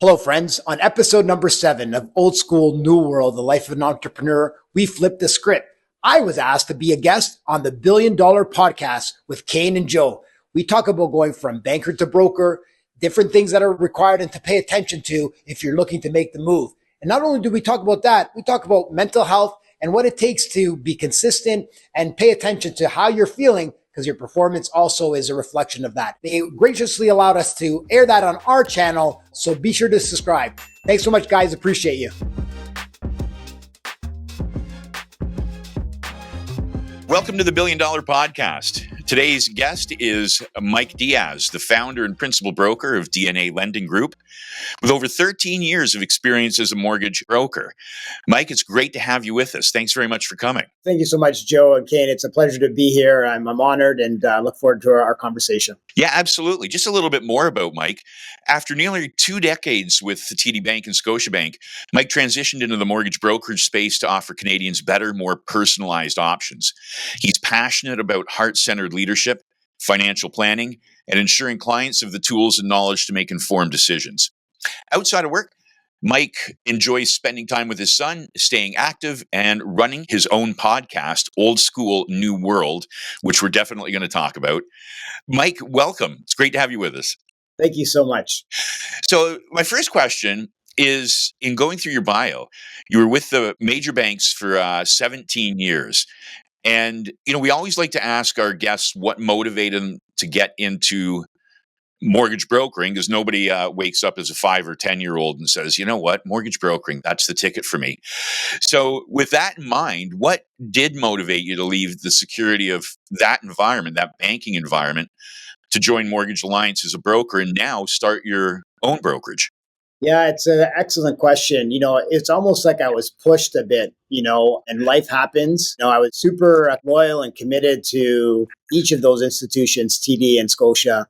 Hello, friends. On episode number 7 of Old School New World, The Life of an Entrepreneur, we flipped the script. I was asked to be a guest on the $1 Billion Podcast with Cain and Joe. We talk about going from banker to broker, different things that are required and to pay attention to if you're looking to make the move. And not only do we talk about that, we talk about mental health and what it takes to be consistent and pay attention to how you're feeling, because your performance also is a reflection of that. They graciously allowed us to air that on our channel, so be sure to subscribe. Thanks so much, guys. Appreciate you. Welcome to the $1 Billion Podcast. Today's guest is Mike Diaz, the founder and principal broker of DNA Lending Group, with over 13 years of experience as a mortgage broker. Mike, it's great to have you with us. Thanks very much for coming. Thank you so much, Joe and Cain. It's a pleasure to be here. I'm honored and look forward to our conversation. Yeah, absolutely. Just a little bit more about Mike. After nearly 2 decades with the TD Bank and Scotiabank, Mike transitioned into the mortgage brokerage space to offer Canadians better, more personalized options. He's passionate about heart-centered leadership, financial planning, and ensuring clients have the tools and knowledge to make informed decisions. Outside of work, Mike enjoys spending time with his son, staying active, and running his own podcast, Old School New World, which we're definitely going to talk about. Mike, welcome. It's great to have you with us. Thank you so much. So my first question is, in going through your bio, you were with the major banks for 17 years. And, we always like to ask our guests what motivated them to get into mortgage brokering, because nobody wakes up as a 5 or 10-year-old and says, you know what, mortgage brokering, that's the ticket for me. So with that in mind, what did motivate you to leave the security of that environment, that banking environment, to join Mortgage Alliance as a broker and now start your own brokerage? Yeah, it's an excellent question. It's almost like I was pushed a bit, and life happens. I was super loyal and committed to each of those institutions, TD and Scotia.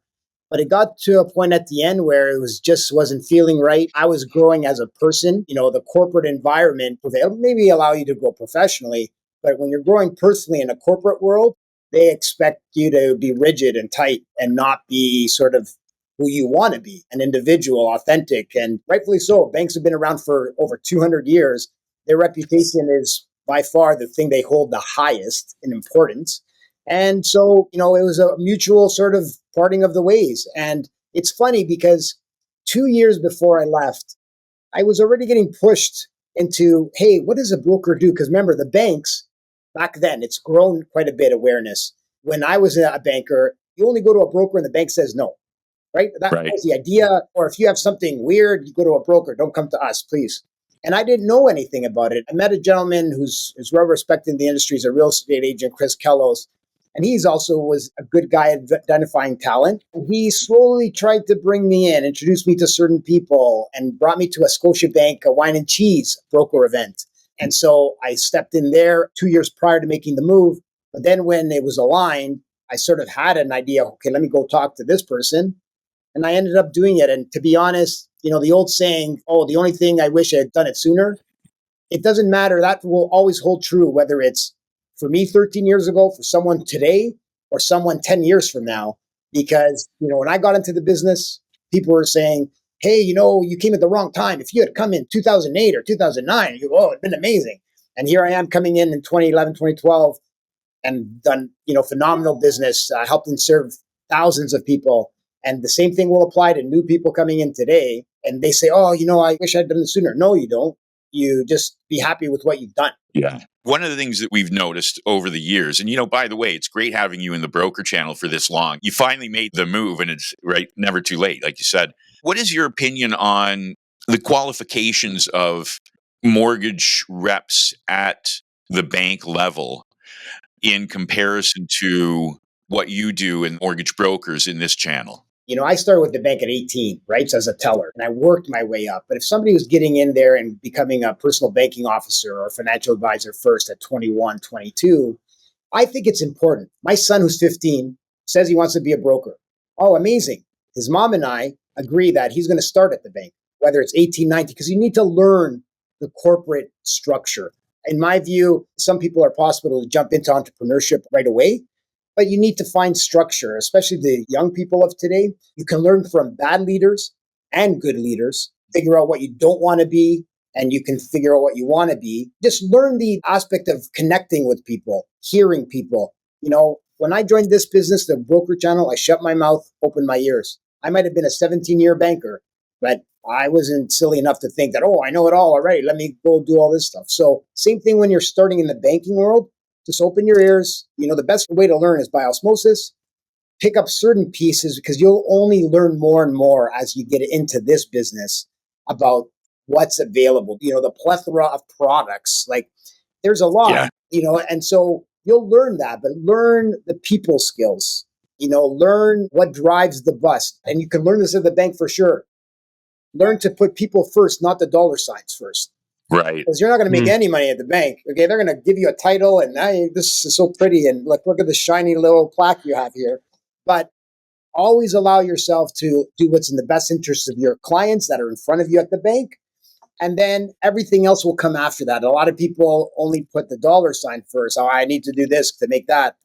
But it got to a point at the end where it wasn't feeling right. I was growing as a person. The corporate environment, they'll maybe allow you to grow professionally, but when you're growing personally in a corporate world, they expect you to be rigid and tight and not be sort of who you want to be, an individual, authentic, and rightfully so. Banks have been around for over 200 years. Their reputation is by far the thing they hold the highest in importance. And so, it was a mutual sort of parting of the ways. And it's funny because 2 years before I left, I was already getting pushed into, hey, what does a broker do? Because remember, the banks, back then, it's grown quite a bit awareness. When I was a banker, you only go to a broker and the bank says no. Right? That was the idea. Or if you have something weird, you go to a broker. Don't come to us, please. And I didn't know anything about it. I met a gentleman who's well respected in the industry. He's a real estate agent, Chris Kellos. And he's also was a good guy at identifying talent. And he slowly tried to bring me in, introduce me to certain people, and brought me to a Scotiabank, a wine and cheese broker event. And so I stepped in there 2 years prior to making the move. But then when it was aligned, I sort of had an idea, okay, let me go talk to this person. And I ended up doing it. And to be honest, the old saying, oh, the only thing I wish I had done it sooner, it doesn't matter. That will always hold true, whether it's for me 13 years ago, for someone today, or someone 10 years from now. Because, when I got into the business, people were saying, hey, you came at the wrong time. If you had come in 2008 or 2009, it'd been amazing. And here I am coming in 2011, 2012, and done, phenomenal business, helped and served thousands of people. And the same thing will apply to new people coming in today. And they say, oh, I wish I'd done it sooner. No, you don't. You just be happy with what you've done. Yeah. One of the things that we've noticed over the years, and by the way, it's great having you in the broker channel for this long. You finally made the move, and it's never too late, like you said. What is your opinion on the qualifications of mortgage reps at the bank level in comparison to what you do in mortgage brokers in this channel? I started with the bank at 18, right? So as a teller, and I worked my way up. But if somebody was getting in there and becoming a personal banking officer or financial advisor first at 21, 22, I think it's important. My son, who's 15, says he wants to be a broker. Oh, amazing. His mom and I agree that he's going to start at the bank, whether it's 18, 19, because you need to learn the corporate structure. In my view, some people are possible to jump into entrepreneurship right away. But you need to find structure, especially the young people of today. You can learn from bad leaders and good leaders. figure out what you don't want to be, and you can figure out what you want to be. Just learn the aspect of connecting with people, hearing people. When I joined this business, the broker channel, I shut my mouth, opened my ears. I might have been a 17-year banker, but I wasn't silly enough to think that, oh, I know it all already. Let me go do all this stuff. So same thing when you're starting in the banking world, just open your ears. The best way to learn is by osmosis. Pick up certain pieces because you'll only learn more and more as you get into this business about what's available. The plethora of products, like there's a lot, and so you'll learn that, but learn the people skills, learn what drives the bus. And you can learn this at the bank for sure. Learn to put people first, not the dollar signs first. Right. Because you're not going to make any money at the bank. Okay, they're going to give you a title and hey, this is so pretty and look at the shiny little plaque you have here. But always allow yourself to do what's in the best interest of your clients that are in front of you at the bank. And then everything else will come after that. A lot of people only put the dollar sign first. Oh, I need to do this to make that.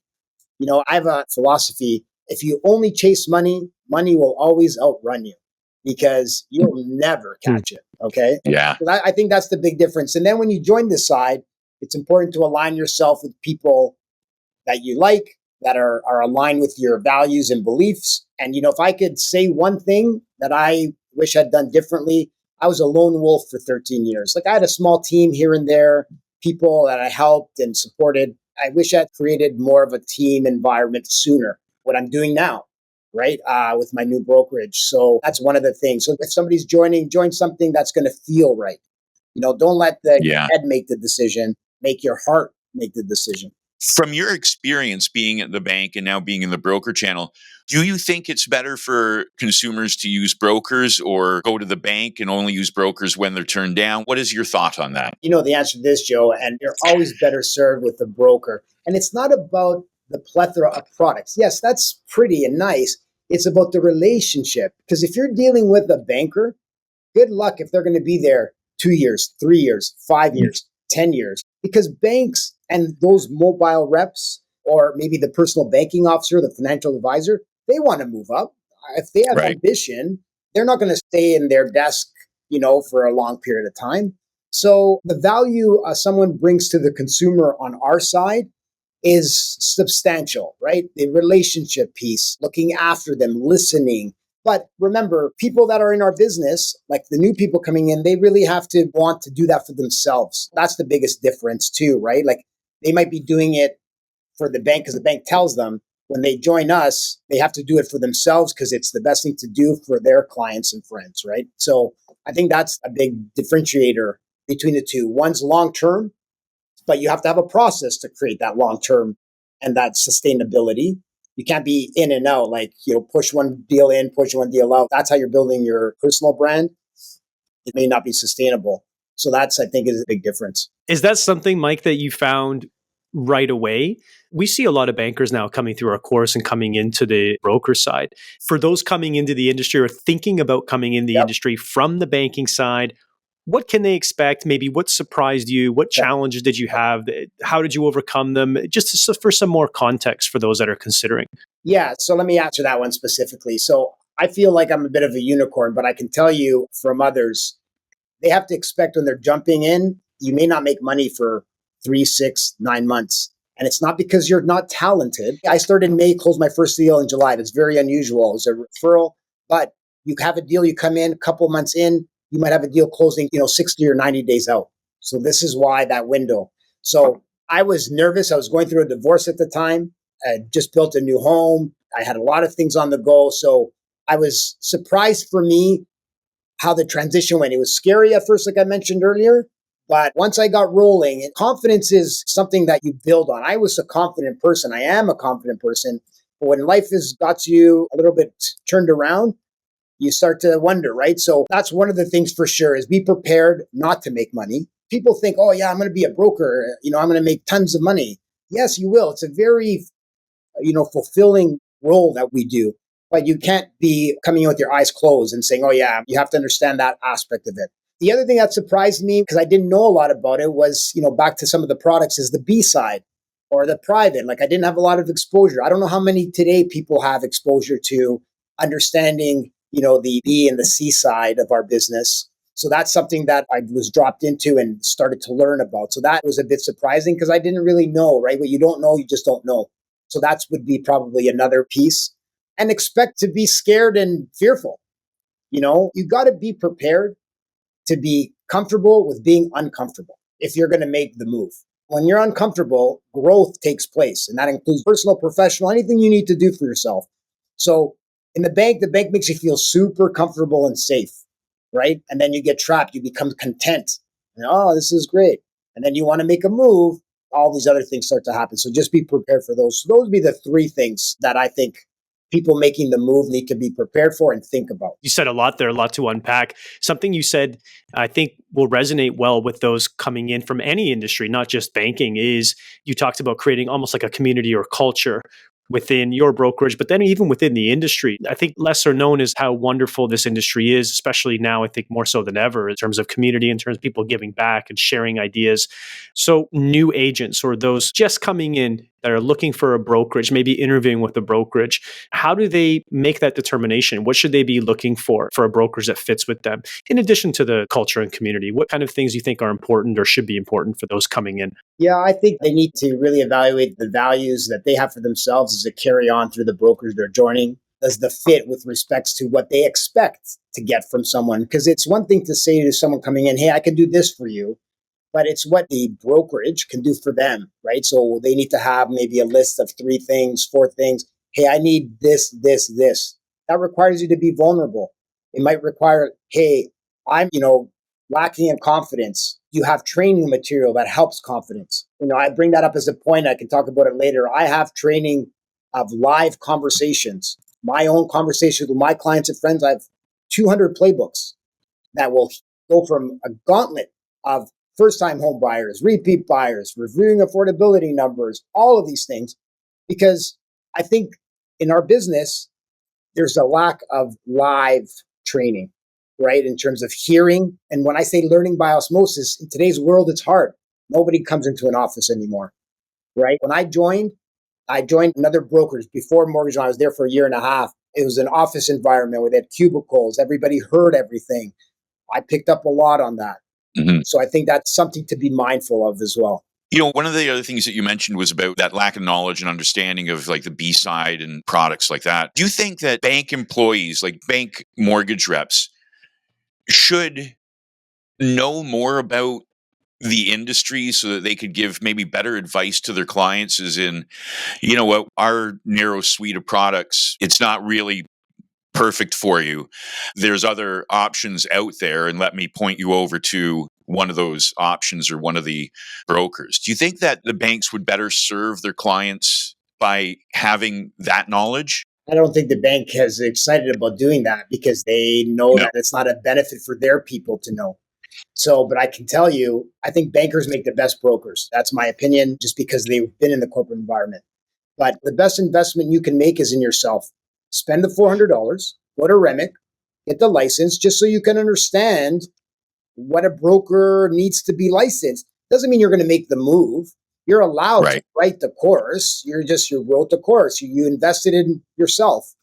I have a philosophy. If you only chase money, money will always outrun you because you'll never catch it. Okay. Yeah. So I think that's the big difference. And then when you join this side, it's important to align yourself with people that you like, that are aligned with your values and beliefs. And, if I could say one thing that I wish I'd done differently, I was a lone wolf for 13 years. Like I had a small team here and there, people that I helped and supported. I wish I'd created more of a team environment sooner. What I'm doing now, right? With my new brokerage. So that's one of the things. So if somebody's join something that's going to feel right. Don't let the head make the decision, make your heart make the decision. From your experience being at the bank and now being in the broker channel, do you think it's better for consumers to use brokers or go to the bank and only use brokers when they're turned down? What is your thought on that? The answer to this, Joe, and you're always better served with a broker. And it's not about the plethora of products. Yes, that's pretty and nice. It's about the relationship. Because if you're dealing with a banker, good luck if they're going to be there 2 years, 3 years, 5 years, 10 years. Because banks and those mobile reps, or maybe the personal banking officer, the financial advisor, they want to move up. If they have ambition, they're not going to stay in their desk, for a long period of time. So the value someone brings to the consumer on our side is substantial, right? The relationship piece, looking after them, listening. But remember, people that are in our business, like the new people coming in, they really have to want to do that for themselves. That's the biggest difference too, right? Like they might be doing it for the bank because the bank tells them. When they join us, they have to do it for themselves because it's the best thing to do for their clients and friends, right? So I think that's a big differentiator between the two. One's long-term, but you have to have a process to create that long-term and that sustainability. You can't be in and out, like, push one deal in, push one deal out. That's how you're building your personal brand. It may not be sustainable. So that's, I think, is a big difference. Is that something, Mike, that you found right away? We see a lot of bankers now coming through our course and coming into the broker side. For those coming into the industry or thinking about coming in the industry from the banking side, what can they expect? Maybe what surprised you? What challenges did you have? How did you overcome them? Just for some more context for those that are considering. Yeah, so let me answer that one specifically. So I feel like I'm a bit of a unicorn, but I can tell you from others, they have to expect when they're jumping in, you may not make money for 3, 6, 9 months. And it's not because you're not talented. I started in May, closed my first deal in July. That's very unusual. It was a referral, but you have a deal, you come in a couple months in, you might have a deal closing, 60 or 90 days out. So this is why that window. So I was nervous. I was going through a divorce at the time. I just built a new home. I had a lot of things on the go. So I was surprised for me how the transition went. It was scary at first, like I mentioned earlier. But once I got rolling, confidence is something that you build on. I was a confident person. I am a confident person. But when life has got you a little bit turned around, you start to wonder, right? So that's one of the things for sure is be prepared not to make money. People think, oh yeah, I'm going to be a broker. I'm going to make tons of money. Yes, you will. It's a very, fulfilling role that we do. But you can't be coming in with your eyes closed and saying, oh yeah, you have to understand that aspect of it. The other thing that surprised me, because I didn't know a lot about it, was, back to some of the products is the B side or the private. Like I didn't have a lot of exposure. I don't know how many today people have exposure to understanding, the B and the C side of our business. So that's something that I was dropped into and started to learn about. So that was a bit surprising because I didn't really know, right? What you don't know, you just don't know. So that would be probably another piece. And expect to be scared and fearful. You got to be prepared to be comfortable with being uncomfortable if you're going to make the move. When you're uncomfortable, growth takes place. And that includes personal, professional, anything you need to do for yourself. So in the bank makes you feel super comfortable and safe, right? And then you get trapped, you become content. And, oh, this is great. And then you want to make a move, all these other things start to happen. So just be prepared for those. So those would be the three things that I think people making the move need to be prepared for and think about. You said a lot there, a lot to unpack. Something you said, I think will resonate well with those coming in from any industry, not just banking, is you talked about creating almost like a community or culture within your brokerage, but then even within the industry. I think lesser known is how wonderful this industry is, especially now, I think more so than ever in terms of community, in terms of people giving back and sharing ideas. So new agents or those just coming in that are looking for a brokerage, maybe interviewing with a brokerage, how do they make that determination? What should they be looking for a brokerage that fits with them? In addition to the culture and community, what kind of things do you think are important or should be important for those coming in? Yeah, I think they need to really evaluate the values that they have for themselves as they carry on through the brokerage they're joining. Does the fit with respects to what they expect to get from someone? Because it's one thing to say to someone coming in, hey, I can do this for you. But it's what the brokerage can do for them, right? So they need to have maybe a list of 3 things, 4 things. Hey, I need this, this, this. That requires you to be vulnerable. It might require, hey, I'm, lacking in confidence. You have training material that helps confidence. I bring that up as a point. I can talk about it later. I have training of live conversations, my own conversations with my clients and friends. I have 200 playbooks that will go from a gauntlet of first-time home buyers, repeat buyers, reviewing affordability numbers, all of these things, because I think in our business, there's a lack of live training, right? In terms of hearing. And when I say learning by osmosis, in today's world, it's hard. Nobody comes into an office anymore, right? When I joined another brokerage before mortgage. I was there for a year and a half. It was an office environment where they had cubicles. Everybody heard everything. I picked up a lot on that. Mm-hmm. So I think that's something to be mindful of as well. One of the other things that you mentioned was about that lack of knowledge and understanding of like the B side and products like that. Do you think that bank employees, like bank mortgage reps, should know more about the industry so that they could give maybe better advice to their clients, as in, what, our narrow suite of products, it's not really perfect for you. There's other options out there, and let me point you over to one of those options or one of the brokers. Do you think that the banks would better serve their clients by having that knowledge? I don't think the bank is excited about doing that because they know that it's not a benefit for their people to know. So, but I can tell you, I think bankers make the best brokers. That's my opinion, just because they've been in the corporate environment. But the best investment you can make is in yourself. Spend the $400, go to REMIC, get the license, just so you can understand what a broker needs to be licensed. Doesn't mean you're going to make the move. You're allowed to write the course. You wrote the course. You invested in yourself.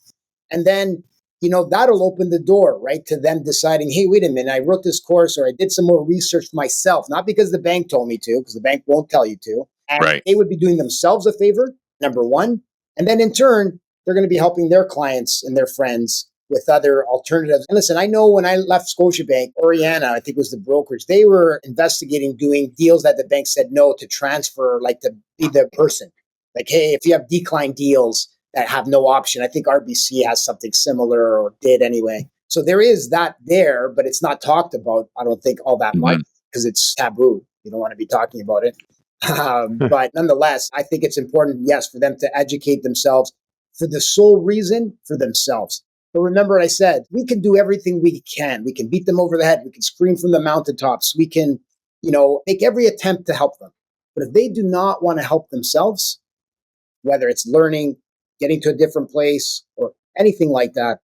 And then, that'll open the door, right, to them deciding, hey, wait a minute, I wrote this course or I did some more research myself, not because the bank told me to, because the bank won't tell you to. And they would be doing themselves a favor, number one. And then in turn, they're going to be helping their clients and their friends with other alternatives. And listen, I know when I left Scotiabank, Oriana, I think was the brokerage, they were investigating doing deals that the bank said no to transfer, like to be the person. Like, hey, if you have decline deals that have no option, I think RBC has something similar or did anyway. So there is that there, but it's not talked about, I don't think, all that much because it's taboo. You don't want to be talking about it. But nonetheless, I think it's important, yes, for them to educate themselves for the sole reason for themselves. But remember what I said, we can do everything we can. We can beat them over the head. We can scream from the mountaintops. We can, make every attempt to help them. But if they do not want to help themselves, whether it's learning, getting to a different place, or anything like that,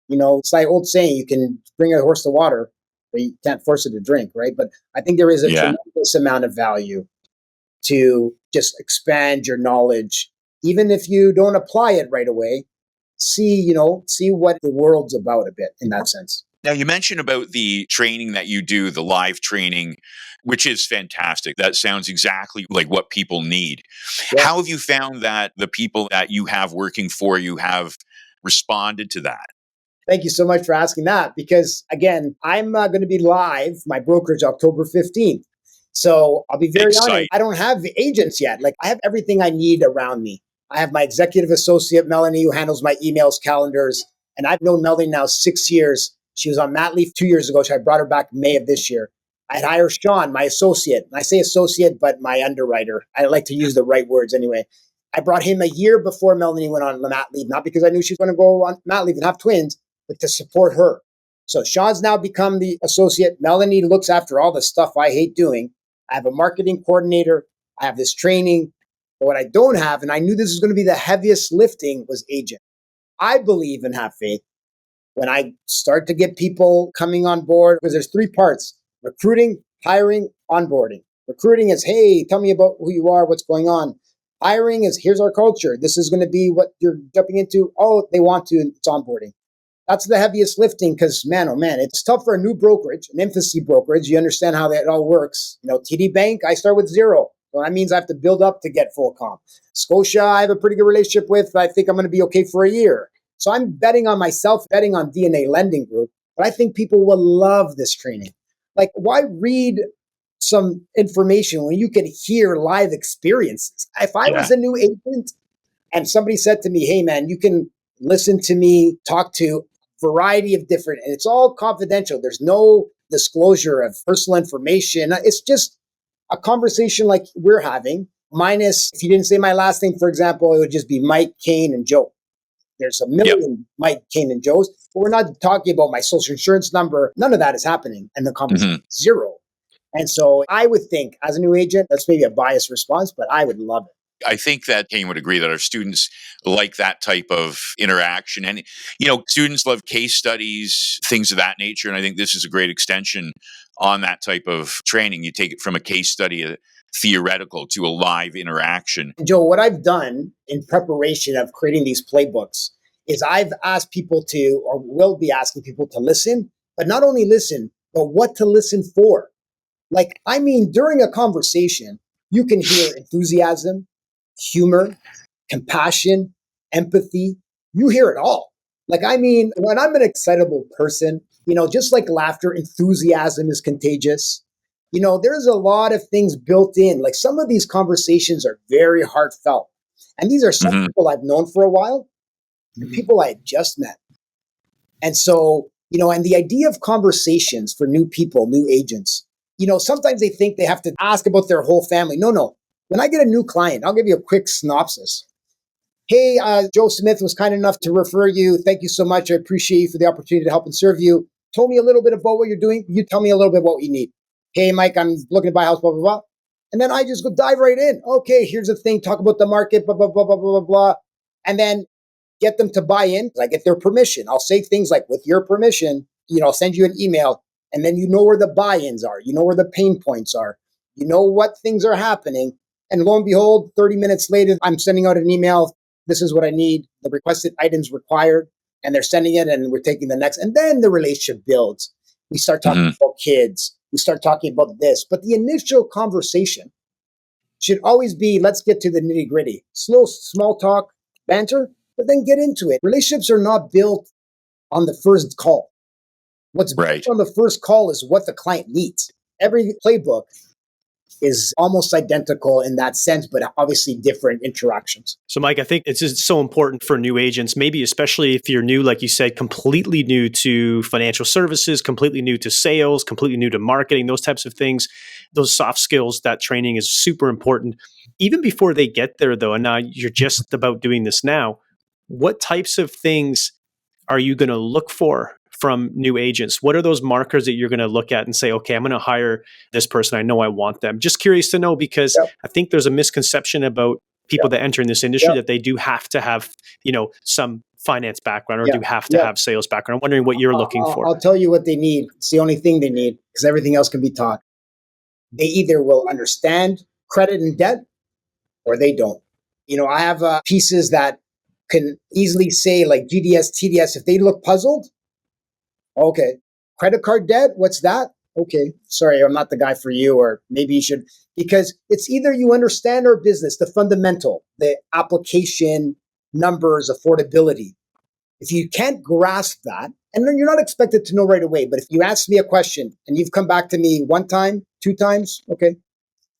it's like old saying, you can bring a horse to water, but you can't force it to drink, right? But I think there is a tremendous amount of value to just expand your knowledge, even if you don't apply it right away. See what the world's about a bit in that sense. Now, you mentioned about the training that you do, the live training, which is fantastic. That sounds exactly like what people need. Yeah. How have you found that the people that you have working for you have responded to that? Thank you so much for asking that because, again, I'm going to be live, my brokerage, October 15th. So I'll be very honest. Excite. I don't have agents yet. Like, I have everything I need around me. I have my executive associate, Melanie, who handles my emails, calendars. And I've known Melanie now 6 years. She was on mat leave 2 years ago. So I brought her back in May of this year. I'd hire Sean, my associate. And I say associate, but my underwriter. I like to use the right words anyway. I brought him a year before Melanie went on mat leave, not because I knew she was going to go on mat leave and have twins, but to support her. So Sean's now become the associate. Melanie looks after all the stuff I hate doing. I have a marketing coordinator. I have this training. But what I don't have, and I knew this was going to be the heaviest lifting, was agent. I believe and have faith when I start to get people coming on board, because there's 3 parts: recruiting, hiring, onboarding. Recruiting is, hey, tell me about who you are, what's going on. Hiring is, here's our culture. This is going to be what you're jumping into. Oh, they want to, and it's onboarding. That's the heaviest lifting because, man, oh man, it's tough for a new brokerage, an infancy brokerage. You understand how that all works. TD Bank, I start with 0. So that means I have to build up to get full comp. Scotia, I have a pretty good relationship with. I think I'm going to be okay for a year. So I'm betting on myself, betting on DNA Lending Group. But I think people will love this training. Like, why read some information when you can hear live experiences? If I was a new agent and somebody said to me, hey, man, you can listen to me talk to a variety of different, and it's all confidential. There's no disclosure of personal information. It's just a conversation like we're having, minus, if you didn't say my last name, for example, it would just be Mike, Cain, and Joe. There's a million Mike, Cain, and Joes, but we're not talking about my social insurance number. None of that is happening. And the conversation is 0. And so I would think, as a new agent, that's maybe a biased response, but I would love it. I think that Cain would agree that our students like that type of interaction. And, students love case studies, things of that nature. And I think this is a great extension on that type of training. You take it from a case study, a theoretical, to a live interaction. Joe, what I've done in preparation of creating these playbooks is I've asked people to, or will be asking people to listen, but not only listen, but what to listen for. During a conversation, you can hear enthusiasm, humor, compassion, empathy. You hear it all. When I'm an excitable person, just like laughter, enthusiasm is contagious. There's a lot of things built in. Like, some of these conversations are very heartfelt. And these are some people I've known for a while and people I just met. And so, and the idea of conversations for new people, new agents, sometimes they think they have to ask about their whole family. No. When I get a new client, I'll give you a quick synopsis. Hey, Joe Smith was kind enough to refer you. Thank you so much. I appreciate you for the opportunity to help and serve you. Told me a little bit about what you're doing. You tell me a little bit about what you need. Hey, Mike, I'm looking to buy a house, blah, blah, blah. And then I just go dive right in. Okay, here's the thing. Talk about the market, blah, blah, blah, blah, blah, blah, blah. And then get them to buy in. I get their permission. I'll say things like, with your permission, I'll send you an email. And then you know where the buy-ins are. You know where the pain points are. You know what things are happening. And lo and behold, 30 minutes later, I'm sending out an email. This is what I need. The requested items required. And they're sending it, and we're taking the next. And then the relationship builds. We start talking about kids. We start talking about this. But the initial conversation should always be, let's get to the nitty gritty. Slow, small talk, banter, but then get into it. Relationships are not built on the first call. What's built on the first call is what the client needs. Every playbook is almost identical in that sense, but obviously different interactions. So, Mike, I think it's just so important for new agents, maybe especially if you're new, like you said, completely new to financial services, completely new to sales, completely new to marketing, those types of things, those soft skills, that training is super important. Even before they get there, though, and now you're just about doing this now, what types of things are you going to look for from new agents? What are those markers that you're going to look at and say, okay, I'm going to hire this person. I know I want them. Just curious to know, because I think there's a misconception about people that enter in this industry that they do have to have, some finance background or do have to have sales background. I'm wondering what you're looking for. I'll tell you what they need. It's the only thing they need, because everything else can be taught. They either will understand credit and debt or they don't. I have pieces that can easily say, like GDS, TDS, if they look puzzled, okay, Credit card debt, what's that? Okay, sorry, I'm not the guy for you, or maybe you should, because it's either you understand our business, the fundamental, the application, numbers, affordability. If you can't grasp that, and then you're not expected to know right away, but if you ask me a question and you've come back to me one time, two times, okay.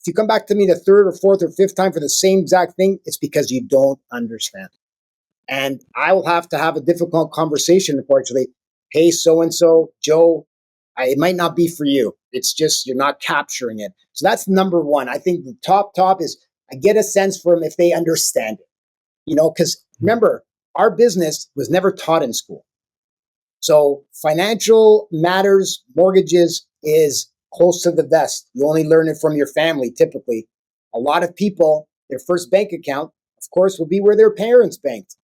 If you come back to me the third or fourth or fifth time for the same exact thing, it's because you don't understand. And I will have to have a difficult conversation, unfortunately. Hey, so-and-so, Joe, it might not be for you. It's just you're not capturing it. So that's number one. I think the top is I get a sense from if they understand it. Because remember, our business was never taught in school. So financial matters, mortgages is close to the vest. You only learn it from your family, typically. A lot of people, their first bank account, of course, will be where their parents banked.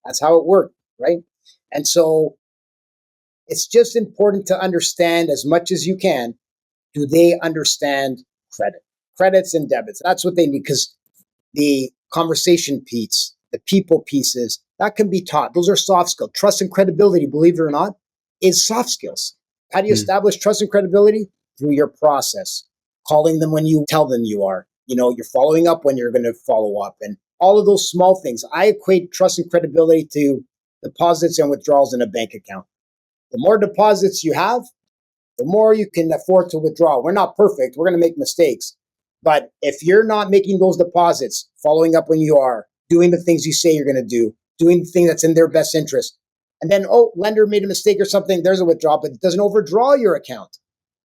That's how it worked, right? And so it's just important to understand as much as you can. Do they understand credit? Credits and debits. That's what they need, because the conversation piece, the people pieces, that can be taught. Those are soft skills. Trust and credibility, believe it or not, is soft skills. How do you establish trust and credibility? Through your process. Calling them when you tell them you are. You're following up when you're going to follow up. And all of those small things. I equate trust and credibility to deposits and withdrawals in a bank account. The more deposits you have, the more you can afford to withdraw. We're not perfect. We're going to make mistakes. But if you're not making those deposits, following up when you are, doing the things you say you're going to do, doing the thing that's in their best interest, and then, lender made a mistake or something, there's a withdrawal, but it doesn't overdraw your account.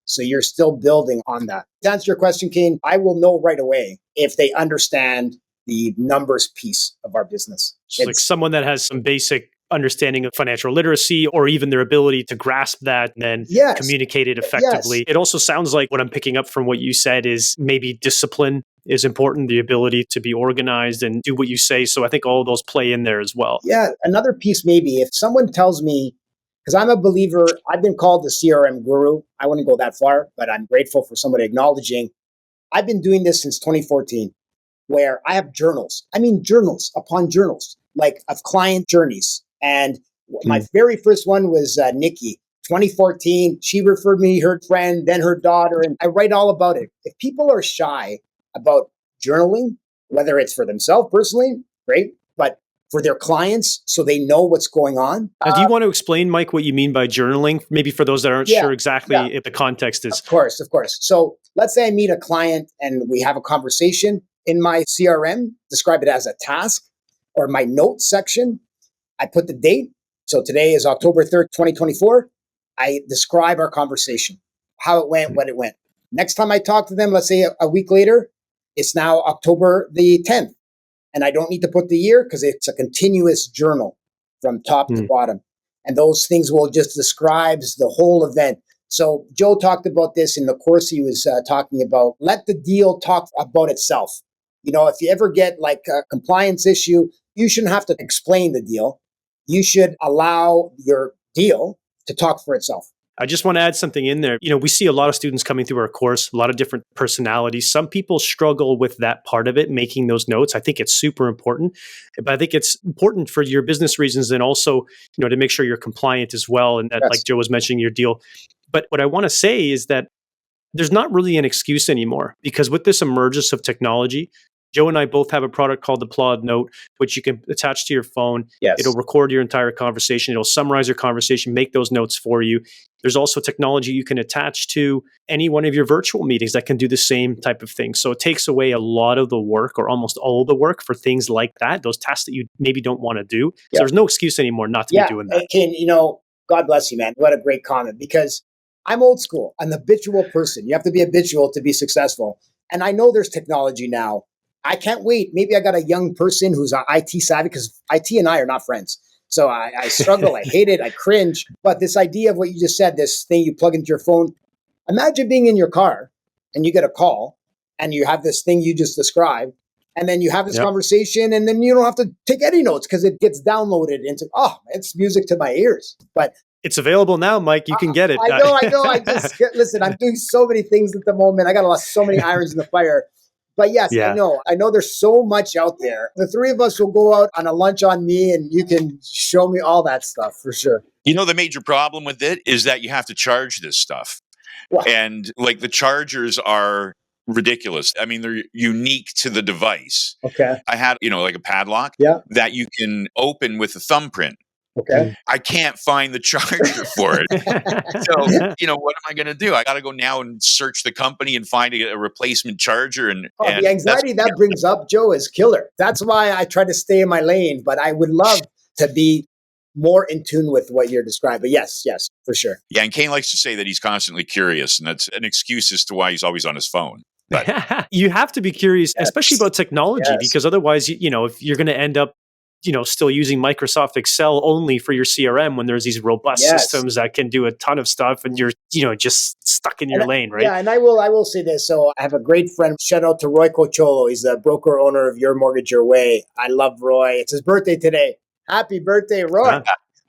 So you're still building on that. To answer your question, Cain, I will know right away if they understand the numbers piece of our business. It's like someone that has some basic understanding of financial literacy, or even their ability to grasp that and then communicate it effectively. Yes. It also sounds like what I'm picking up from what you said is maybe discipline is important, the ability to be organized and do what you say. So I think all of those play in there as well. Yeah. Another piece, maybe if someone tells me, because I'm a believer, I've been called the CRM guru. I wouldn't go that far, but I'm grateful for somebody acknowledging. I've been doing this since 2014, where I have journals. I mean, journals upon journals, like of client journeys. And my very first one was Nikki, 2014. She referred me, her friend, then her daughter, and I write all about it. If people are shy about journaling, whether it's for themselves personally, great, but for their clients, so they know what's going on. Do you want to explain, Mike, what you mean by journaling? Maybe for those that aren't sure exactly if the context is. Of course. So let's say I meet a client and we have a conversation in my CRM, describe it as a task, or my notes section. I put the date. So today is October 3rd, 2024. I describe our conversation, how it went, when it went. Next time I talk to them, let's say a week later, it's now October the 10th. And I don't need to put the year because it's a continuous journal from top to bottom. And those things will just describes the whole event. So Joe talked about this in the course he was talking about. Let the deal talk about itself. If you ever get like a compliance issue, you shouldn't have to explain the deal. You should allow your deal to talk for itself. I just want to add something in there. We see a lot of students coming through our course, a lot of different personalities. Some people struggle with that part of it, making those notes. I think it's super important, but I think it's important for your business reasons and also, to make sure you're compliant as well. And that, like Joe was mentioning, your deal. But what I want to say is that there's not really an excuse anymore, because with this emergence of technology, Joe and I both have a product called the Plod Note, which you can attach to your phone. Yes. It'll record your entire conversation. It'll summarize your conversation, make those notes for you. There's also technology you can attach to any one of your virtual meetings that can do the same type of thing. So it takes away a lot of the work, or almost all of the work, for things like that, those tasks that you maybe don't want to do. So there's no excuse anymore not to be doing that. Cain, God bless you, man. What a great comment, because I'm old school. I'm an habitual person. You have to be habitual to be successful. And I know there's technology now. I can't wait. Maybe I got a young person who's IT savvy, because IT and I are not friends. So I struggle. I hate it. I cringe. But this idea of what you just said, this thing you plug into your phone, imagine being in your car and you get a call and you have this thing you just described. And then you have this conversation, and then you don't have to take any notes because it gets downloaded into, it's music to my ears. But it's available now, Mike. You can get it. I know. Listen, I'm doing so many things at the moment. I got so many irons in the fire. But yes, I know there's so much out there. The three of us will go out on a lunch on me, and you can show me all that stuff for sure. You know, the major problem with it is that you have to charge this stuff. Well, And like the chargers are ridiculous. I mean, they're unique to the device. okay. I had, like a padlock Yeah. that you can open with a thumbprint. Okay. I can't find the charger for it. So, what am I going to do? I got to go now and search the company and find a replacement charger. And The anxiety that brings up, Joe, is killer. That's why I try to stay in my lane, but I would love to be more in tune with what you're describing. But yes, for sure. Yeah, and Cain likes to say that he's constantly curious, and that's an excuse as to why he's always on his phone. But you have to be curious, especially about technology, Yes. because otherwise, if you're going to end up, still using Microsoft Excel only for your CRM when there's these robust Yes. systems that can do a ton of stuff, and you're, just stuck in your lane, right? Yeah, and I will say this. So I have a great friend. Shout out to Roy Cocholo. He's the broker owner of Your Mortgage Your Way. I love Roy. It's his birthday today. Happy birthday, Roy.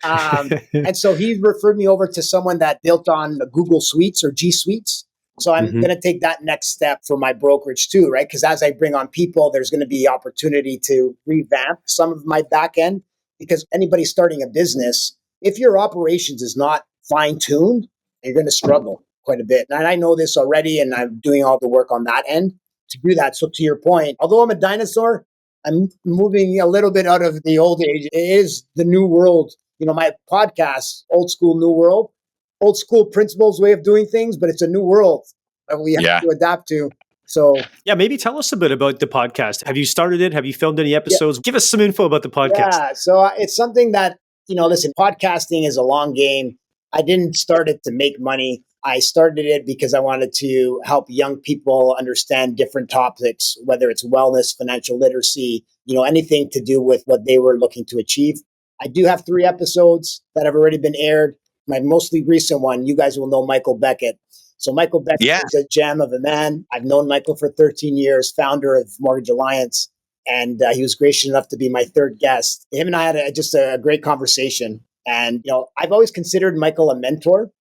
And so he referred me over to someone that built on Google Suites or G Suites. So I'm going to take that next step for my brokerage too, right? Because as I bring on people, there's going to be opportunity to revamp some of my back end. Because anybody starting a business, if your operations is not fine-tuned, you're going to struggle quite a bit. And I know this already, and I'm doing all the work on that end to do that. So to your point, although I'm a dinosaur, I'm moving a little bit out of the old age. It is the new world. My podcast, Old School, New World, old school principles, way of doing things, but it's a new world that we have to adapt to. So, yeah, maybe tell us a bit about the podcast. Have you started it? Have you filmed any episodes? Give us some info about the podcast. Yeah, so it's something that, listen, podcasting is a long game. I didn't start it to make money. I started it because I wanted to help young people understand different topics, whether it's wellness, financial literacy, anything to do with what they were looking to achieve. I do have 3 episodes that have already been aired. My mostly recent one, you guys will know Michael Beckett. So Michael Beckett is a gem of a man. I've known Michael for 13 years, founder of Mortgage Alliance, and he was gracious enough to be my 3rd guest. Him and I had just a great conversation. And, I've always considered Michael a mentor,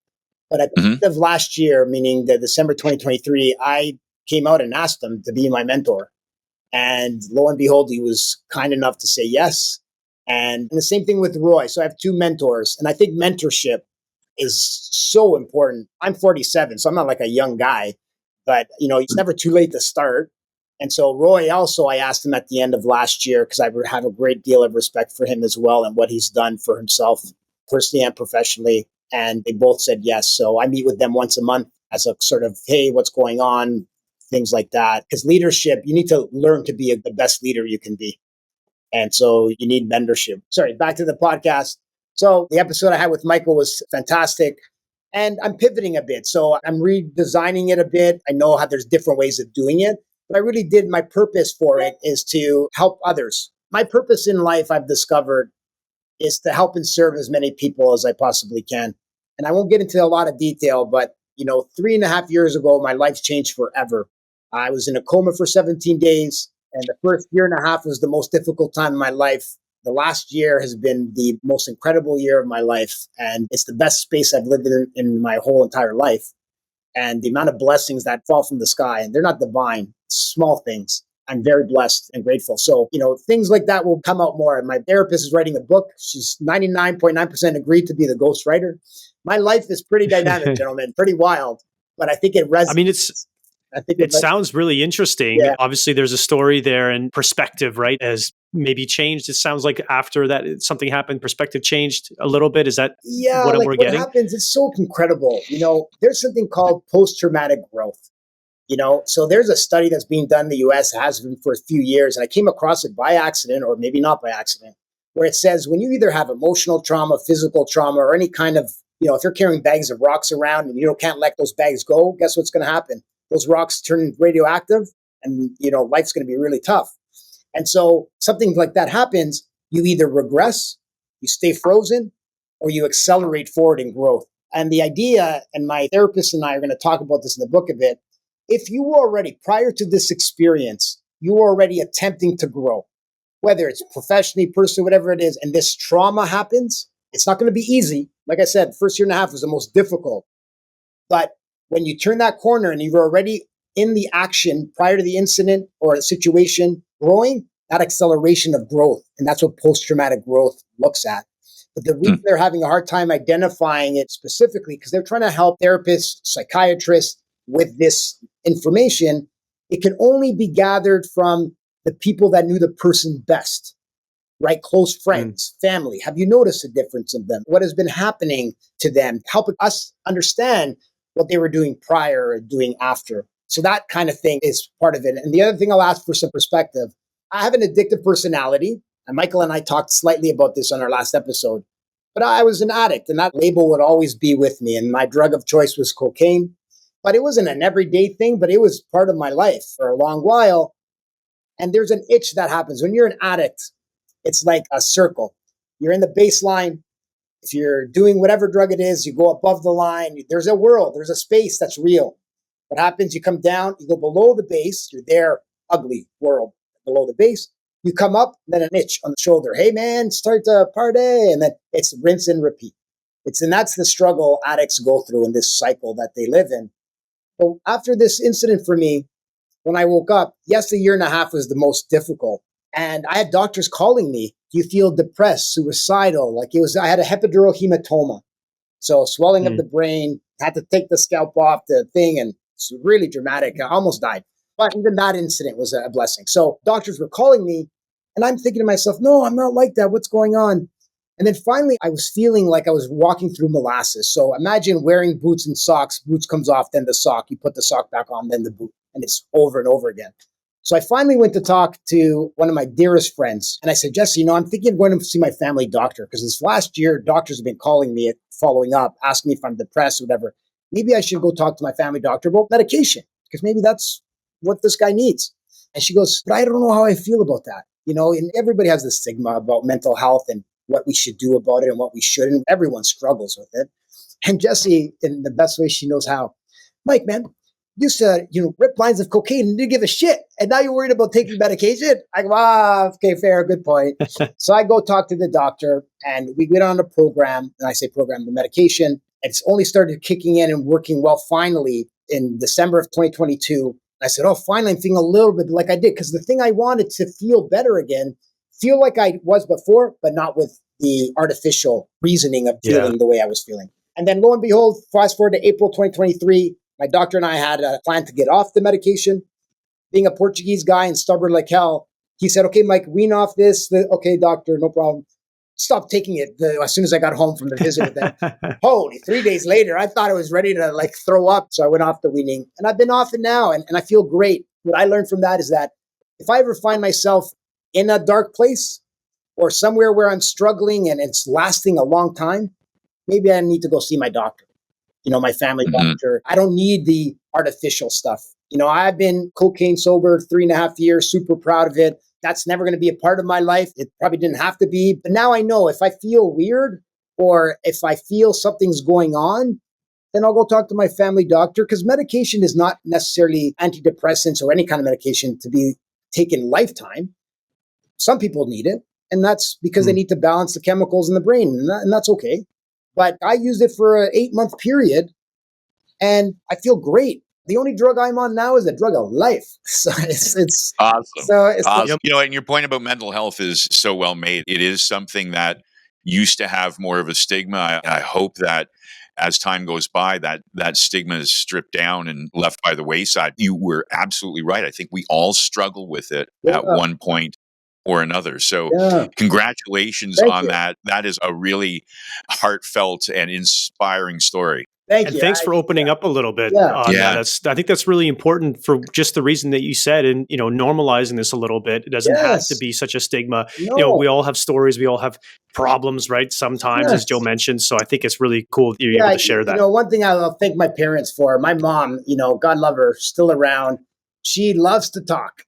but at the end of last year, meaning the December 2023, I came out and asked him to be my mentor. And lo and behold, he was kind enough to say yes. And the same thing with Roy. So I have 2 mentors, and I think mentorship is so important. I'm 47, so I'm not like a young guy, but it's never too late to start. And so Roy also, I asked him at the end of last year, because I have a great deal of respect for him as well and what he's done for himself personally and professionally. And they both said yes. So I meet with them once a month as a sort of, hey, what's going on? Things like that. Because leadership, you need to learn to be the best leader you can be. And so you need mentorship. Sorry, back to the podcast. So the episode I had with Michael was fantastic. And I'm pivoting a bit. So I'm redesigning it a bit. I know how there's different ways of doing it. But I really did, my purpose for it is to help others. My purpose in life, I've discovered, is to help and serve as many people as I possibly can. And I won't get into a lot of detail, but 3.5 years ago, my life changed forever. I was in a coma for 17 days. And the first 1.5 years was the most difficult time in my life. The last year has been the most incredible year of my life. And it's the best space I've lived in my whole entire life. And the amount of blessings that fall from the sky, and they're not divine, small things. I'm very blessed and grateful. So, things like that will come out more. And my therapist is writing a book. She's 99.9% agreed to be the ghostwriter. My life is pretty dynamic, gentlemen, pretty wild. But I think it resonates. I mean, it sounds really interesting. Yeah. Obviously, there's a story there, and perspective, right, has maybe changed. It sounds like after that something happened, perspective changed a little bit. Is that what we're getting? What happens? It's so incredible. There's something called post-traumatic growth. So there's a study that's being done in the US, has been for a few years, and I came across it by accident, or maybe not by accident, where it says when you either have emotional trauma, physical trauma, or any kind of, if you're carrying bags of rocks around and you can't let those bags go, guess what's going to happen? Those rocks turn radioactive, and life's going to be really tough. And so something like that happens, you either regress, you stay frozen, or you accelerate forward in growth. And the idea, and my therapist and I are going to talk about this in the book a bit, if you were already, prior to this experience, you were already attempting to grow, whether it's professionally, personally, whatever it is, and this trauma happens, it's not going to be easy. Like I said, first 1.5 years was the most difficult. But when you turn that corner and you're already in the action prior to the incident or a situation growing, that acceleration of growth. And that's what post-traumatic growth looks at. But the reason they're having a hard time identifying it specifically, because they're trying to help therapists, psychiatrists with this information, it can only be gathered from the people that knew the person best, right? Close friends, family. Have you noticed a difference in them? What has been happening to them? Helping us understand what they were doing prior and doing after. So that kind of thing is part of it. And the other thing I'll ask for some perspective, I have an addictive personality. And Michael and I talked slightly about this on our last episode. But I was an addict, and that label would always be with me. And my drug of choice was cocaine. But it wasn't an everyday thing, but it was part of my life for a long while. And there's an itch that happens. When you're an addict, it's like a circle. You're in the baseline. If you're doing whatever drug it is, you go above the line. There's a world, there's a space that's real. What happens? You come down, you go below the base. You're there, ugly world below the base. You come up, then an itch on the shoulder. Hey, man, start to party. And then it's rinse and repeat. And that's the struggle addicts go through in this cycle that they live in. But after this incident for me, when I woke up, yes, a year and a half was the most difficult. And I had doctors calling me, do you feel depressed, suicidal? I had a epidural hematoma. So swelling of the brain, had to take the scalp off the thing, and it's really dramatic. I almost died. But even that incident was a blessing. So doctors were calling me, and I'm thinking to myself, no, I'm not like that. What's going on? And then finally, I was feeling like I was walking through molasses. So imagine wearing boots and socks. Boots comes off, then the sock. You put the sock back on, then the boot. And it's over and over again. So I finally went to talk to one of my dearest friends. And I said, Jesse, I'm thinking of going to see my family doctor, because this last year, doctors have been calling me, following up, asking me if I'm depressed or whatever. Maybe I should go talk to my family doctor about medication, because maybe that's what this guy needs. And she goes, but I don't know how I feel about that. And everybody has this stigma about mental health and what we should do about it and what we shouldn't. Everyone struggles with it. And Jessie, in the best way she knows how, Mike, man, used to, rip lines of cocaine and didn't give a shit. And now you're worried about taking medication? I go, okay, fair, good point. So I go talk to the doctor, and we went on a program. And I say program, the medication. It's only started kicking in and working well finally in December of 2022. I said, oh, finally, I'm feeling a little bit like I did. Because the thing I wanted to feel better again, feel like I was before, but not with the artificial reasoning of feeling the way I was feeling. And then lo and behold, fast forward to April 2023, my doctor and I had a plan to get off the medication. Being a Portuguese guy and stubborn like hell, he said, okay, Mike, wean off this. Okay, doctor, no problem. Stop taking it as soon as I got home from the visit with them. Holy, 3 days later, I thought I was ready to throw up. So I went off the weaning, and I've been off it now, and I feel great. What I learned from that is that if I ever find myself in a dark place or somewhere where I'm struggling and it's lasting a long time, maybe I need to go see my doctor, my family doctor. I don't need the artificial stuff. I've been cocaine sober 3.5 years, super proud of it. That's never going to be a part of my life. It probably didn't have to be. But now I know if I feel weird or if I feel something's going on, then I'll go talk to my family doctor, because medication is not necessarily antidepressants or any kind of medication to be taken lifetime. Some people need it, and that's because they need to balance the chemicals in the brain, and that's okay. But I used it for an 8-month period, and I feel great. The only drug I'm on now is a drug of life. So it's awesome. So it's awesome. And your point about mental health is so well made. It is something that used to have more of a stigma. I hope that as time goes by, that stigma is stripped down and left by the wayside. You were absolutely right. I think we all struggle with it at one point or another. So congratulations on that. That is a really heartfelt and inspiring story. Thank you. Thanks for opening up a little bit on that. I think that's really important for just the reason that you said, and normalizing this a little bit. It doesn't have to be such a stigma. No. We all have stories. We all have problems, right? Sometimes, as Joe mentioned. So I think it's really cool that you're able to share that. One thing I'll thank my parents for. My mom, God love her, still around. She loves to talk.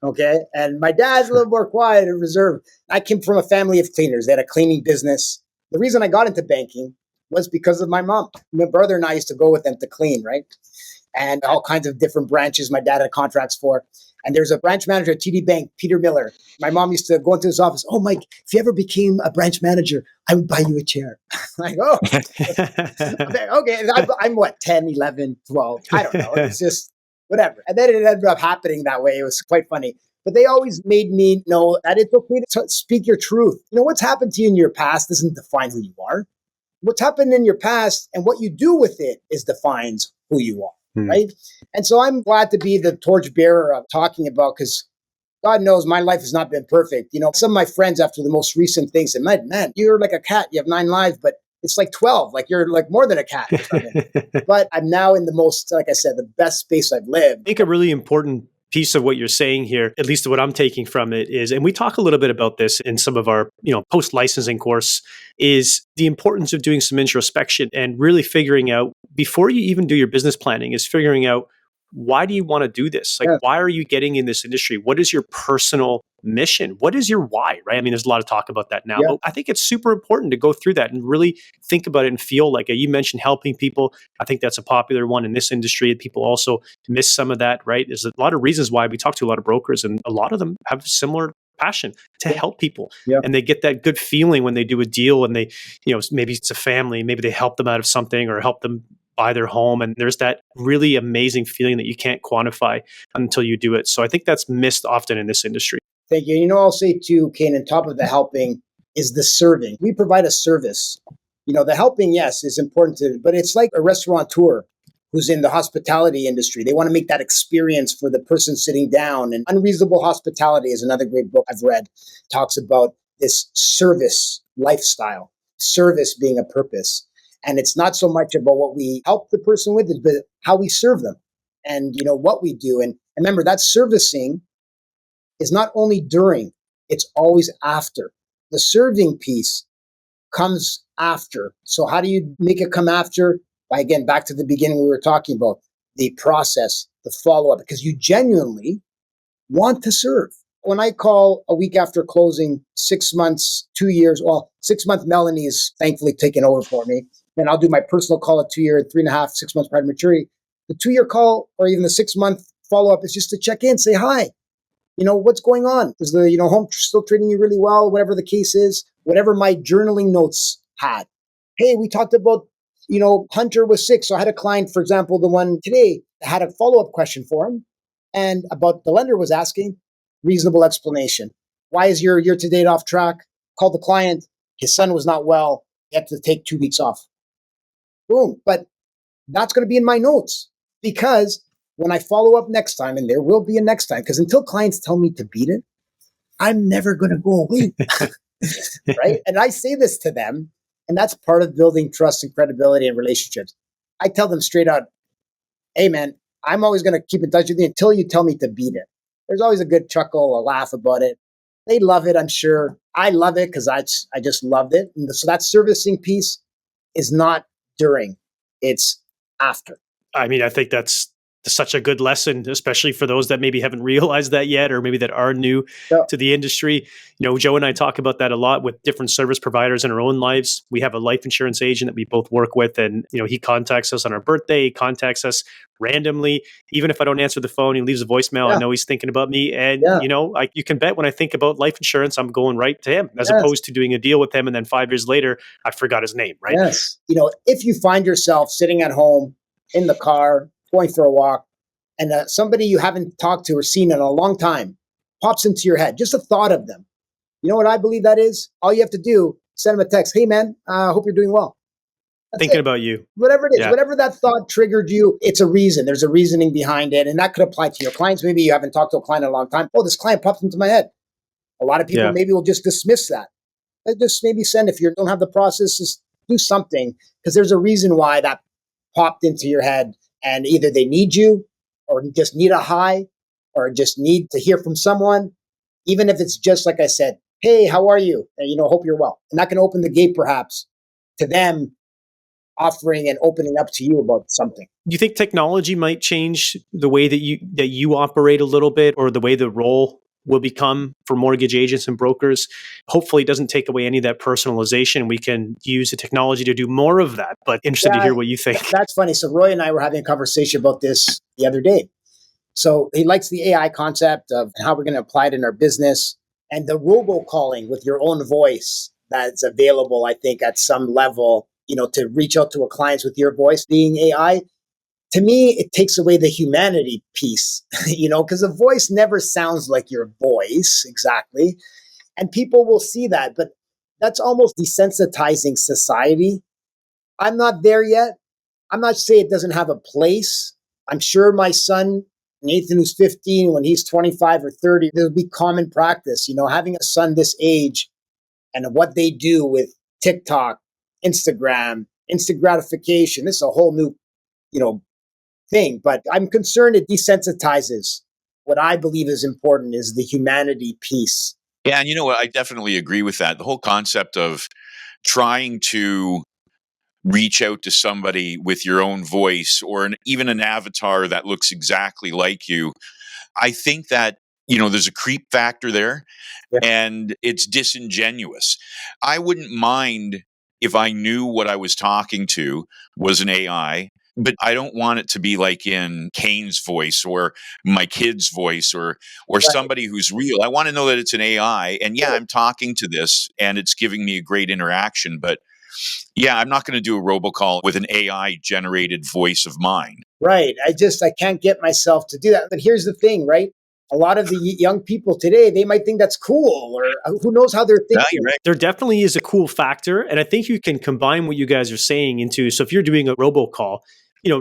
Okay. And my dad's a little more quiet and reserved. I came from a family of cleaners. They had a cleaning business. The reason I got into banking was because of my mom. My brother and I used to go with them to clean, right? And all kinds of different branches my dad had contracts for. And there's a branch manager at TD Bank, Peter Miller. My mom used to go into his office. Oh, Mike, if you ever became a branch manager, I would buy you a chair. I'm like, oh, okay. I'm what, 10, 11, 12? I don't know. It's just whatever. And then it ended up happening that way. It was quite funny. But they always made me know that it's okay to speak your truth. What's happened to you in your past doesn't define who you are. What's happened in your past and what you do with it is defines who you are, right? And so I'm glad to be the torchbearer of talking about, because God knows my life has not been perfect. Some of my friends after the most recent things said, man, you're like a cat. You have 9 lives, but it's like 12. Like you're like more than a cat or something. But I'm now in the most, like I said, the best space I've lived. I think a really important piece of what you're saying here, at least what I'm taking from it is, and we talk a little bit about this in some of our, post-licensing course, is the importance of doing some introspection and really figuring out, before you even do your business planning, is figuring out, why do you want to do this? Like, why are you getting in this industry? What is your personal mission? What is your why, right? I mean, there's a lot of talk about that now, but I think it's super important to go through that and really think about it and feel like you mentioned helping people. I think that's a popular one in this industry. People also miss some of that, right? There's a lot of reasons why we talk to a lot of brokers, and a lot of them have similar passion to help people. And they get that good feeling when they do a deal and they, maybe it's a family, maybe they help them out of something or help them buy their home. And there's that really amazing feeling that you can't quantify until you do it. So I think that's missed often in this industry. Thank you. I'll say too, Cain, on top of the helping is the serving. We provide a service. The helping, yes, is important but it's like a restaurateur who's in the hospitality industry. They want to make that experience for the person sitting down. And Unreasonable Hospitality is another great book I've read. Talks about this service lifestyle, service being a purpose. And it's not so much about what we help the person with, but how we serve them and, what we do. And remember, that servicing is not only during, it's always after. The serving piece comes after. So how do you make it come after? By, again, back to the beginning we were talking about, the process, the follow-up, because you genuinely want to serve. When I call a week after closing, 6 months, 2 years, 6-month Melanie's thankfully taken over for me. Then I'll do my personal call at 2 year, 3.5, 6 months prior to maturity. The 2-year call or even the 6-month follow-up is just to check in, say hi. What's going on? Is the, home still treating you really well? Whatever the case is, whatever my journaling notes had. Hey, we talked about, Hunter was sick. So I had a client, for example, the one today, had a follow-up question for him. And about the lender was asking, reasonable explanation. Why is your year-to-date off track? Called the client. His son was not well. He had to take 2 weeks off. Boom. But that's going to be in my notes, because when I follow up next time, and there will be a next time, because until clients tell me to beat it, I'm never going to go away. Right? And I say this to them, and that's part of building trust and credibility in relationships. I tell them straight out, hey man, I'm always going to keep in touch with you until you tell me to beat it. There's always a good chuckle, a laugh about it. They love it, I'm sure. I love it because I just loved it. And so that servicing piece is not during, it's after. I mean, I think that's such a good lesson, especially for those that maybe haven't realized that yet, or maybe that are new to the industry. Joe and I talk about that a lot with different service providers in our own lives. We have a life insurance agent that we both work with, and he contacts us on our birthday, he contacts us randomly. Even if I don't answer the phone, he leaves a voicemail. I know he's thinking about me. And, you can bet when I think about life insurance, I'm going right to him, as opposed to doing a deal with him. And then 5 years later, I forgot his name, right? Yes. If you find yourself sitting at home in the car, going for a walk, and somebody you haven't talked to or seen in a long time pops into your head, just a thought of them. You know what I believe that is? All you have to do, send them a text. Hey man, I hope you're doing well. That's thinking it. about you. Whatever it is, whatever that thought triggered you, it's a reason. There's a reasoning behind it. And that could apply to your clients. Maybe you haven't talked to a client in a long time. Oh, this client popped into my head. A lot of people maybe will just dismiss that. Just maybe send, if you don't have the process, just do something, because there's a reason why that popped into your head. And either they need you, or just need a high, or just need to hear from someone, even if it's just, like I said, hey, how are you? And, hope you're well. And that can open the gate perhaps to them offering and opening up to you about something. Do you think technology might change the way that you operate a little bit, or the way the role will become for mortgage agents and brokers? Hopefully it doesn't take away any of that personalization. We can use the technology to do more of that, but interested to hear what you think. That's funny. So Roy and I were having a conversation about this the other day. So he likes the AI concept of how we're going to apply it in our business, and the robocalling with your own voice that's available, I think, at some level, to reach out to a client with your voice being AI. to me, it takes away the humanity piece, because the voice never sounds like your voice exactly. And people will see that, but that's almost desensitizing society. I'm not there yet. I'm not saying it doesn't have a place. I'm sure my son, Nathan, who's 15, when he's 25 or 30, there'll be common practice, having a son this age and what they do with TikTok, Instagram, instant gratification. This is a whole new, thing. But I'm concerned it desensitizes. What I believe is important is the humanity piece. Yeah, and you know what? I definitely agree with that. The whole concept of trying to reach out to somebody with your own voice or even an avatar that looks exactly like you. I think that, there's a creep factor there, and it's disingenuous. I wouldn't mind if I knew what I was talking to was an AI, but I don't want it to be like in Cain's voice or my kid's voice or somebody who's real. I want to know that it's an AI, and I'm talking to this and it's giving me a great interaction, but I'm not going to do a robocall with an AI generated voice of mine. Right. I can't get myself to do that. But here's the thing, right? A lot of the young people today, they might think that's cool, or who knows how they're thinking. No, you're right. There definitely is a cool factor. And I think you can combine what you guys are saying into, so if you're doing a robocall,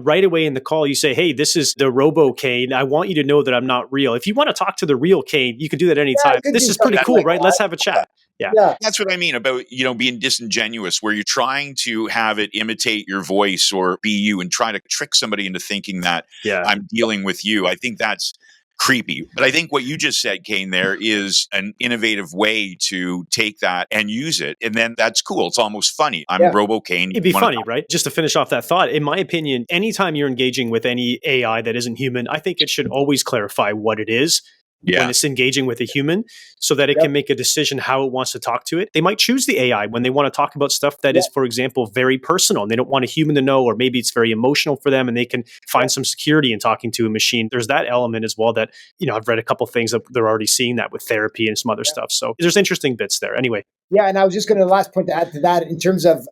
right away in the call, you say, hey, this is the robo Cain. I want you to know that I'm not real. If you want to talk to the real Cain, you can do that anytime. This is pretty cool, right? Let's have a chat. Yeah. That's what I mean about, being disingenuous, where you're trying to have it imitate your voice or be you and try to trick somebody into thinking that I'm dealing with you. I think that's creepy. But I think what you just said, Cain, there is an innovative way to take that and use it. And then that's cool. It's almost funny. I'm Robo Cain. It'd be funny, right? Just to finish off that thought, in my opinion, anytime you're engaging with any AI that isn't human, I think it should always clarify what it is. When it's engaging with a human, so that it can make a decision how it wants to talk to it. They might choose the AI when they want to talk about stuff that is, for example, very personal, and they don't want a human to know, or maybe it's very emotional for them and they can find some security in talking to a machine. There's that element as well that, I've read a couple of things that they're already seeing that with therapy and some other stuff. So there's interesting bits there. Anyway. Yeah, and I was just going to last point to add to that in terms of,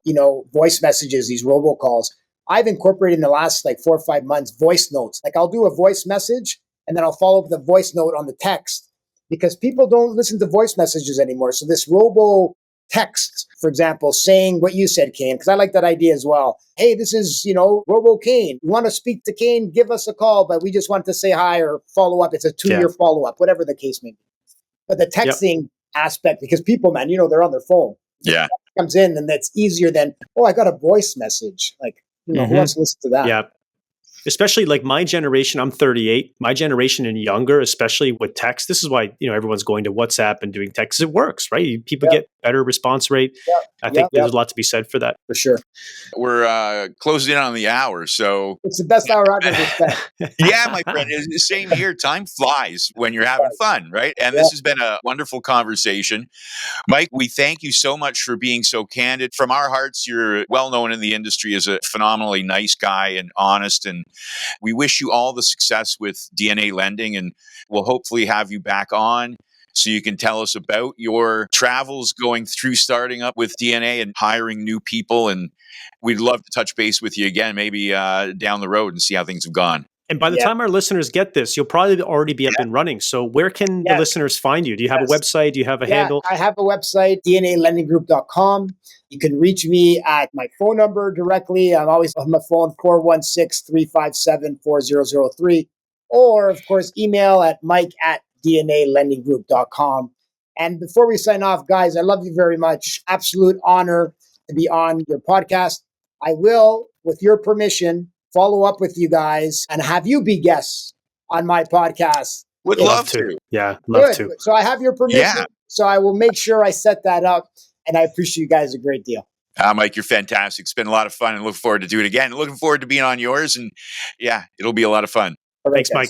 voice messages, these robocalls. I've incorporated in the last 4 or 5 months voice notes. I'll do a voice message and then I'll follow up with a voice note on the text, because people don't listen to voice messages anymore. So this robo text, for example, saying what you said, Cain, because I like that idea as well. Hey, this is, Robo Cain. You want to speak to Cain? Give us a call, but we just want to say hi or follow up. It's a 2-year follow-up, whatever the case may be. But the texting aspect, because people, man, they're on their phone. Yeah. It comes in and that's easier than, I got a voice message. Who wants to listen to that? Yeah. Especially my generation, I'm 38, my generation and younger, especially with text. This is why, everyone's going to WhatsApp and doing text. It works, right? People get better response rate. I think there's a lot to be said for that. For sure. We're closing in on the hour. So it's the best hour I've ever spent. Yeah, my friend. It's the same here. Time flies when you're having fun, right? And this has been a wonderful conversation. Mike, we thank you so much for being so candid. From our hearts, you're well known in the industry as a phenomenally nice guy and honest. And we wish you all the success with DNA lending, and we'll hopefully have you back on so you can tell us about your travels going through starting up with DNA and hiring new people. And we'd love to touch base with you again, maybe down the road, and see how things have gone. And by the time our listeners get this, you'll probably already be up and running. So where can the listeners find you? Do you have a website? Do you have a handle? I have a website, dnalendinggroup.com. You can reach me at my phone number directly. I'm always on my phone, 416-357-4003. Or, of course, email at mike@dnalendinggroup.com. And before we sign off, guys, I love you very much. Absolute honor to be on your podcast. I will, with your permission, follow up with you guys and have you be guests on my podcast. Would love to. Yeah, love to. So I have your permission. Yeah. So I will make sure I set that up. And I appreciate you guys a great deal. Mike, you're fantastic. It's been a lot of fun, and look forward to do it again. Looking forward to being on yours. And it'll be a lot of fun. All right, Thanks, guys. Mike.